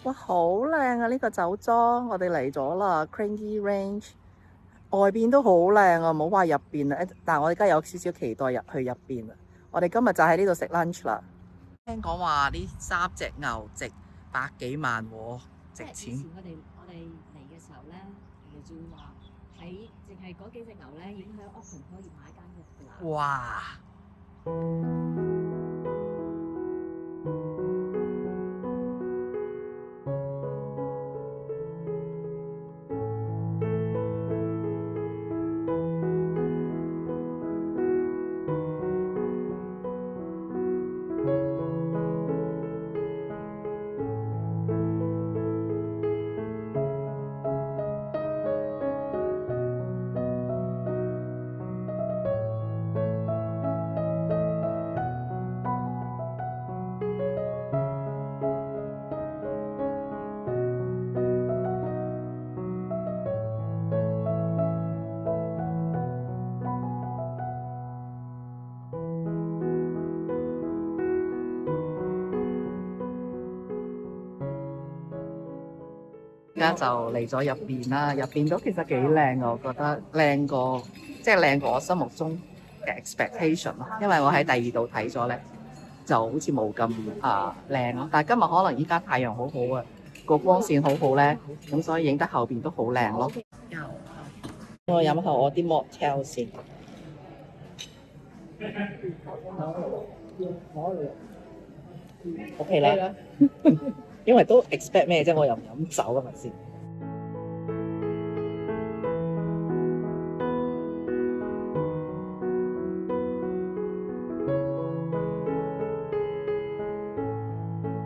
哇，好靚啊！呢個酒莊，我哋嚟咗啦 Cranky Range， 外邊都好靚啊，唔好話入邊啊。但係我而家有少少期待入去入邊啊。我哋今日就喺呢度食 lunch 啦。聽講話呢3隻牛值100幾萬喎，值錢。以前我哋嚟嘅時候咧，就話喺淨係嗰幾隻牛咧，已經喺 Auckland 可以買間屋㗎啦。哇！而家就嚟咗入邊啦，入邊都其實幾靚啊，我覺得靚過靚過我心目中嘅 expectation 咯。因為我喺第二度睇咗咧，就好似冇咁靚咯。但係今日可能依家太陽好好啊，個光線好好咧，咁所以影得後邊都好靚咯。我飲下我啲 mocktail 先。OK 啦，因為都 expect 咩啫，我又唔飲酒係咪先？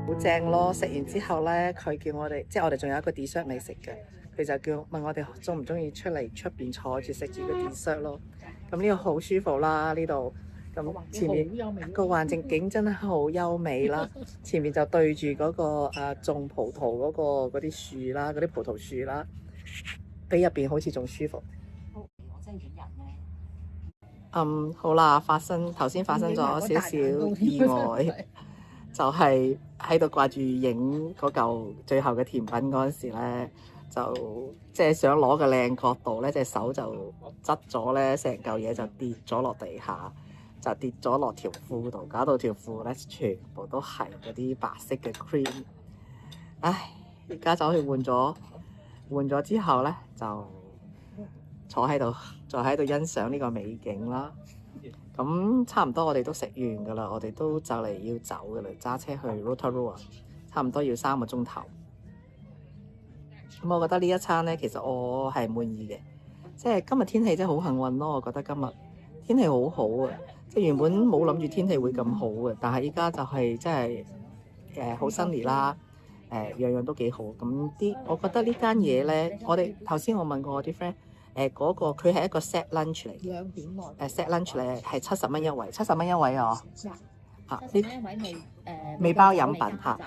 好正咯！食完之後咧，佢叫我哋，即係我哋仲有一個 dessert 未食嘅，佢就問我哋中唔中意出嚟出邊坐住食住個 dessert 咯。咁呢個好舒服啦，呢度。咁前面個環境真係好優美啦，前面就對住嗰個種葡萄嗰啲樹啦，嗰啲葡萄樹啦，比入邊好似仲舒服。我真係影人咧。好啦，頭先發生咗少少意外，就係喺度掛住影嗰嚿最後嘅甜品嗰陣時咧，就即係想攞個靚角度咧，隻手就執咗咧，成嚿嘢就跌咗落地下。就跌咗落條褲度，搞到條褲咧全部都係嗰啲白色嘅 cream。唉，而家走去換咗之後咧，就坐喺度欣賞呢個美景啦。咁差唔多我哋都食完噶啦，我哋都就嚟要走噶啦，揸車去 Rotorua， 差唔多要3個鐘頭。咁我覺得呢一餐咧，其實我係滿意嘅，即係今日天氣真係好幸運咯。我覺得今日天氣好好啊！即係原本冇諗住天氣會咁好嘅，但係依家就係真係好 sunny 啦，樣樣都幾好。咁我覺得呢間嘢咧，我哋頭先我問過我啲 friend，嗰個佢係一個 set lunch 嚟嘅，2點內set lunch 咧係70蚊一位，70蚊一位啊！未包飲品嚇。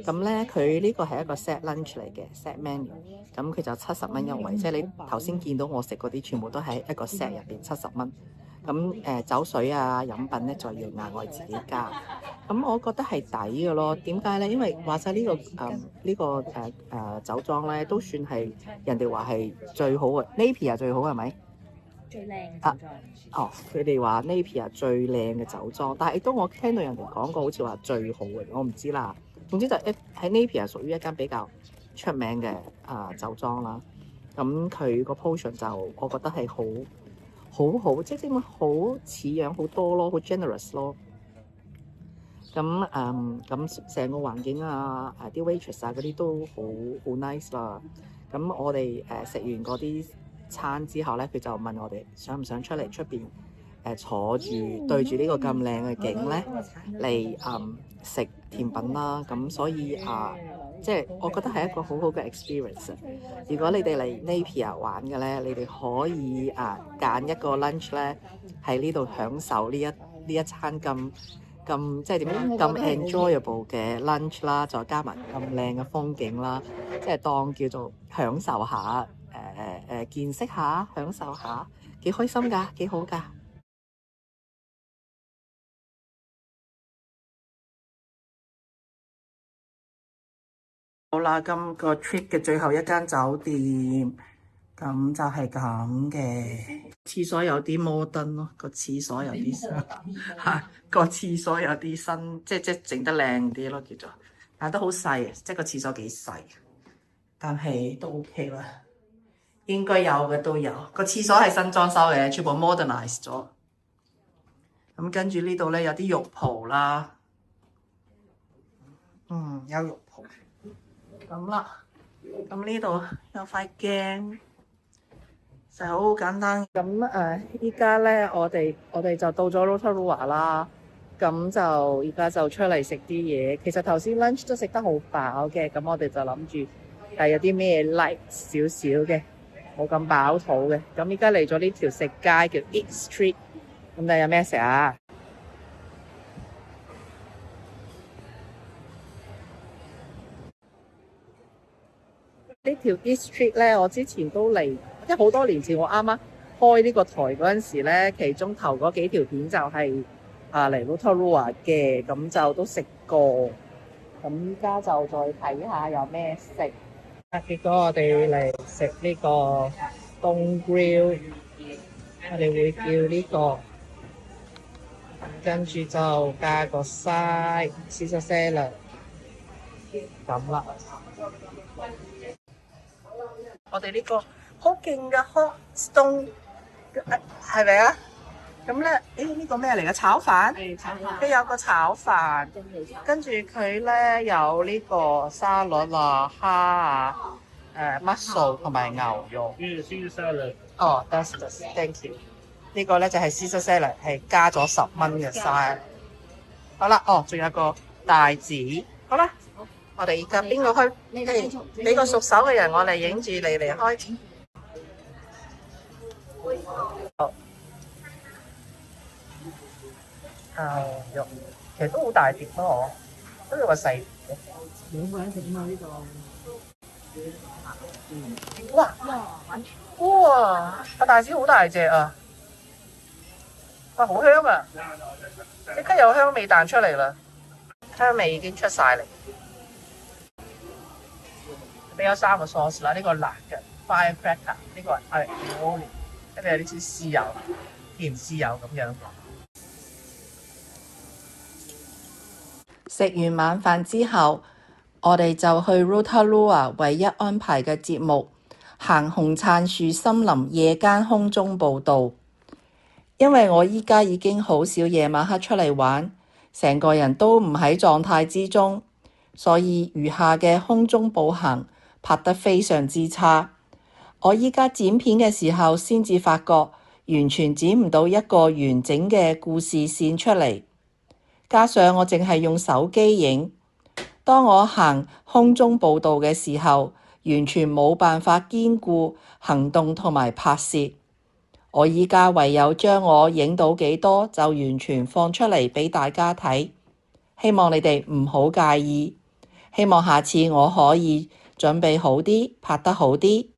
咁咧佢呢個係一個 set lunch 嚟嘅 set menu，咁佢就70蚊一位，即係你頭先見到我食嗰啲全部都喺一個 set 入邊70蚊。咁酒水啊飲品咧就要額外自己加，咁我覺得係抵嘅咯。點解咧？因為話晒呢個酒莊咧都算係人哋話係最好嘅 Napier 最好係咪？最靚嘅酒莊。佢哋話 Napier 最靚嘅酒莊，但係亦都我聽到人哋講過好似話最好嘅，我唔知啦。總之就喺 Napier 屬於一間比較出名嘅酒莊啦。咁佢個 portion 就我覺得係好，即係點講好似樣好多咯，好 generous 咯。咁成個環境啲 waitress 嗰啲都好 nice 啦。咁我哋食完嗰啲餐之後咧，佢就問我哋想唔想出嚟出邊坐住對住呢個咁靚嘅景咧嚟食甜品啦。咁所以即係我覺得係一個好好嘅 experience。如果你哋嚟 Napier 玩嘅咧，你哋可以揀一個 lunch 咧，喺呢度享受呢一餐咁即係點樣咁 enjoyable 嘅 lunch 啦，再加埋咁靚嘅風景啦，即係當叫做享受下見識下，享受下，幾開心㗎，幾好㗎。好啦，今個 trip 嘅最後一間酒店，咁就係咁嘅。廁所有啲摩登咯，個廁所有啲新，個廁所有啲新，即整得靚啲咯，叫做，但都好細，即係個廁所幾細，但係都 OK 啦。應該有嘅都有，個廁所係新裝修嘅，全部 modernize 咗。咁跟住呢度咧有啲浴袍啦，有浴袍。咁啦，咁呢度有塊鏡，就好簡單。咁依家咧，我哋就到咗 Rotorua 啦。咁就依家就出嚟食啲嘢。其實頭先 lunch 都食得好飽嘅，咁我哋就諗住係有啲咩 light 少少嘅，冇咁飽肚嘅。咁依家嚟咗呢條食街叫 Eat Street， 咁你有咩食啊？呢條 East Street 咧，我之前都嚟，即係好多年前我啱啱開呢個台嗰陣時咧，其中頭嗰幾條片就係嚟 Rotorua 嘅，咁就都食過。咁依家就再睇下有咩食。結果我哋嚟食呢個 Stone Grill， 我哋會叫呢個，跟住就加個 side Caesar salad 咁啦。我哋呢個好勁嘅 hot stone 係咪啊？咁咧，呢個咩嚟嘅？炒飯？佢有個炒飯，跟住佢咧有呢個沙律啊、蝦啊、mussel 同埋牛肉。Caesar salad。哦 ，that's thank you。呢個咧就係 Caesar salad，係加咗10蚊嘅 size。好啦，仲有個帶子。好啦。我哋而家邊個開？俾個熟手嘅人，我嚟影住你嚟開。好，肉其實都好大碟咯，都有個細碟嘅。2個人食嘛呢個？哇！個大子好大隻啊！哇，好香啊！即刻有香味彈出嚟啦，香味已經出晒嚟。俾咗3個 sauce 啦，呢個辣嘅 firecracker， 呢個係 aioli， 跟住有啲似豉油，甜豉油咁樣。食完晚飯之後，我哋就去 Rotorua 唯一安排嘅節目，行紅杉樹森林夜間空中步道。因為我依家已經好少夜晚黑出嚟玩，成個人都唔喺狀態之中，所以餘下嘅空中步行拍得非常之差，我依家剪片嘅時候先至發覺，完全剪唔到一個完整嘅故事線出嚟。加上我淨係用手機影，當我行空中步道嘅時候，完全冇辦法兼顧行動同埋拍攝。我依家唯有將我影到幾多就完全放出嚟俾大家睇，希望你哋唔好介意，希望下次我可以準備好啲，拍得好啲。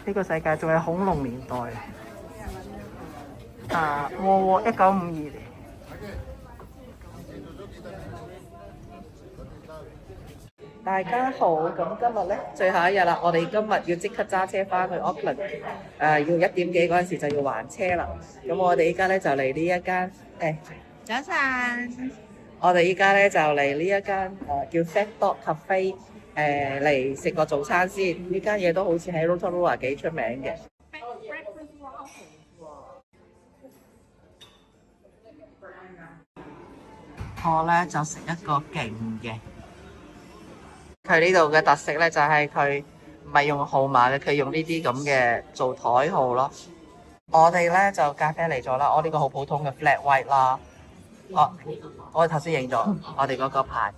呢個世界仲係恐龍年代啊！喎1952年。大家好，咁今日咧最後一日啦，我哋今日要即刻揸車翻去 Auckland， 要1點幾嗰陣時就要還車啦。咁我哋依家咧就嚟呢一間早晨，我哋依家咧就嚟呢一間叫 Fat Dog Cafe 嚟食個早餐先。呢間嘢都好似喺 Rotorua 幾出名嘅。我咧就食一個勁嘅。佢呢度嘅特色咧就係佢唔係用號碼嘅，佢用呢啲咁嘅做台號咯。我哋咧就咖啡嚟咗啦，我呢個好普通嘅 flat white 啦。我頭先影咗我哋嗰個牌。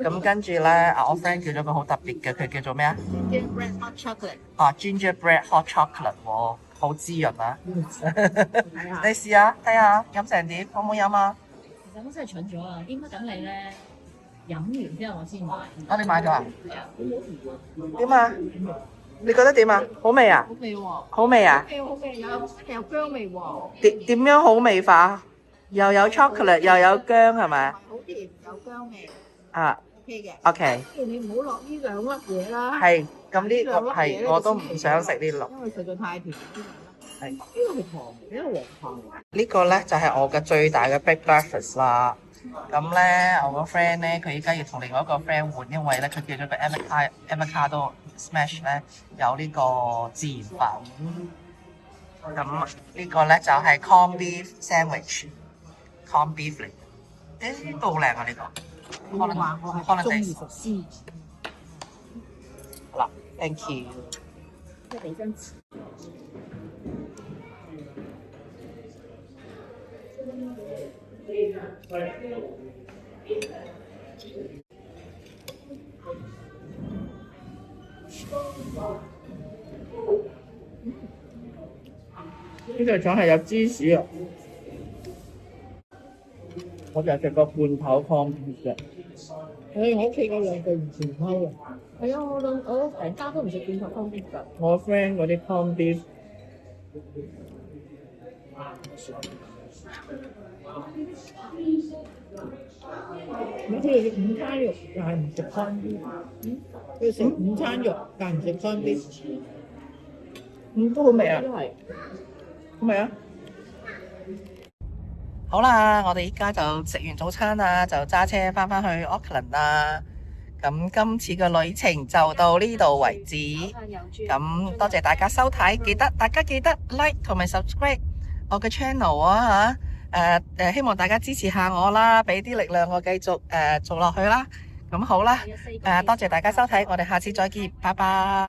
咁跟住咧，我 friend 叫咗個好特別嘅，佢叫做咩啊 Gingerbread hot chocolate。Gingerbread hot chocolate 喎，好滋潤啊！你試下睇下飲成點，好唔好飲啊？其實我真係蠢咗啊，應該等你咧飲完之後我先買。你買咗啊？係啊，點啊？你覺得點啊？好味啊？好味喎！好味啊？好味，有薑味喎。點樣好味法？又有 chocolate 又有薑係咪？好甜，有薑味。啊 OK 嘅。OK。你唔好落呢兩粒嘢啦。係，咁呢個係我都唔想食呢粒。因為實在太甜。係。呢個係糖，呢個黃糖。呢個咧就係我嘅最大嘅 big breakfast 啦。咁咧，我個 friend 咧，佢依家要同另外一個 friend 換，因為咧佢叫咗個 avocado smash 咧有呢個自然粉。咁呢個咧就係 corn beef sandwich，corn beef 嚟嘅。都好靚啊！呢個。我話我係中意壽司。好啦 ，thank you。即係俾張紙。呢個腸係有芝士啊！我就食過半頭 corn beef 嘅。我屋企嗰兩句唔全溝啊！係啊，我成家都唔食半頭 corn beef 㗎。我 friend 嗰啲 corn beef。佢哋食午餐肉，但係唔食 corn beef。佢食午餐肉，但係唔食 corn beef。都好味啊！都係。好味啊！好啦，我哋依家就食完早餐啦，就揸車翻去 Auckland 啦。咁今次嘅旅程就到呢度為止。咁多謝大家收睇，大家記得 like 同埋 subscribe 我嘅 channel 啊嚇。希望大家支持下我啦，俾啲力量我繼續做落去啦。咁好啦，多謝大家收睇，我哋下次再見，拜拜。